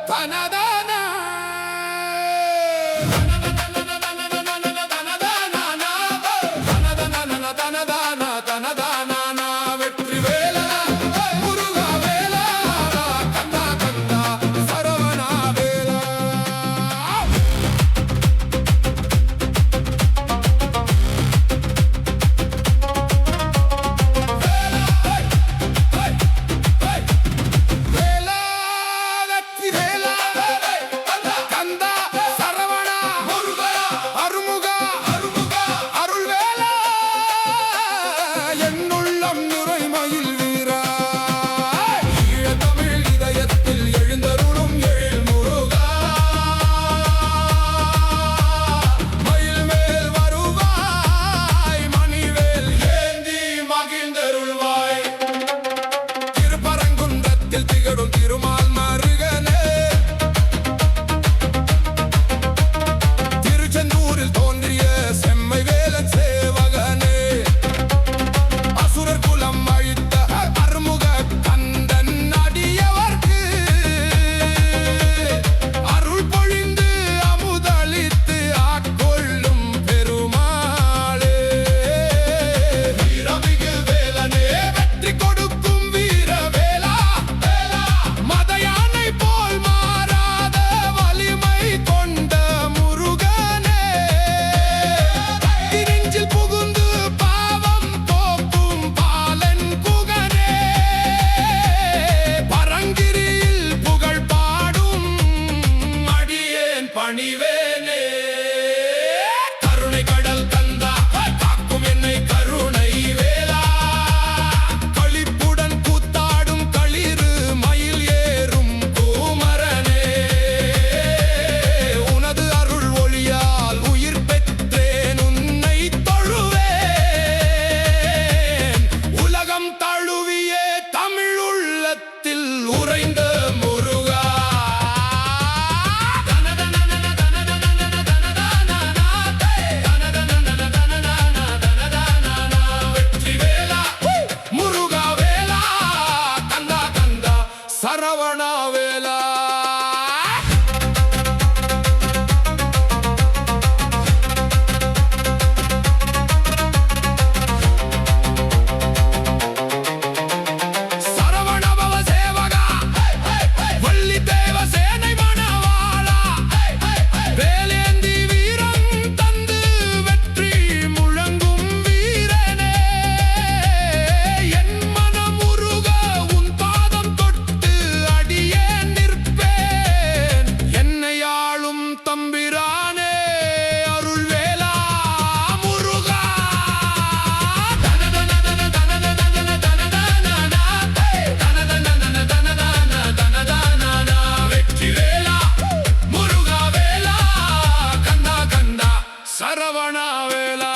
தனதானா வெற்றி வேலா முருகா வேலா கந்தா கந்தா சரவணா வேலா திருமால் மருகனே திருச்செந்தூரில் தோன்றிய செம்மை வேலன் சேவகனே அசுரர் குலம் அழித்த அருமுக கந்தன் அடியவர்க்கு அருள் பொழிந்து அமுதளித்து ஆட்கொள்ளும் பெருமாளே வீரமிகு வேலனே வெற்றி கொடுக்கும் வீர வேலா மதயானை போல் மாறாத வலிமை கொண்ட முருகனே நெஞ்சில் புகுந்து பாவம் போக்கும் பாலன் குகனே பரங்கிரியில் புகழ் பாடும் அடியேன் பணிவேனே கருணை கடல் கந்தா காக்கும் என்னை கருணை வேலா களிப்புடன் கூத்தாடும் களிறு மயில் ஏறும் குமரனே உனது அருள் ஒளியால் உயிர் பெற்றேன் உன்னை தொழுவேன் உலகம் தழுவியே தமிழ் உள்ளத்தில் உறைந்த முருகா வெற்றி வேலா முருகா வேலா கந்தா கந்தா சரவணா வேலா சரவண பவ சேவகா வள்ளி தேவ சேனை மணவாளா வேலேந்தி வீரம் தந்து வெற்றி முழங்கும் வீரனே என் மனம் உருக உன் பாதம் தொட்டு அடியேன் நிற்பேன் என்னை ஆளும் தம்பிரானே அருள் வேலா முருகா வெற்றி வேலா முருகா வேலா கந்தா கந்தா சரவணா வேலா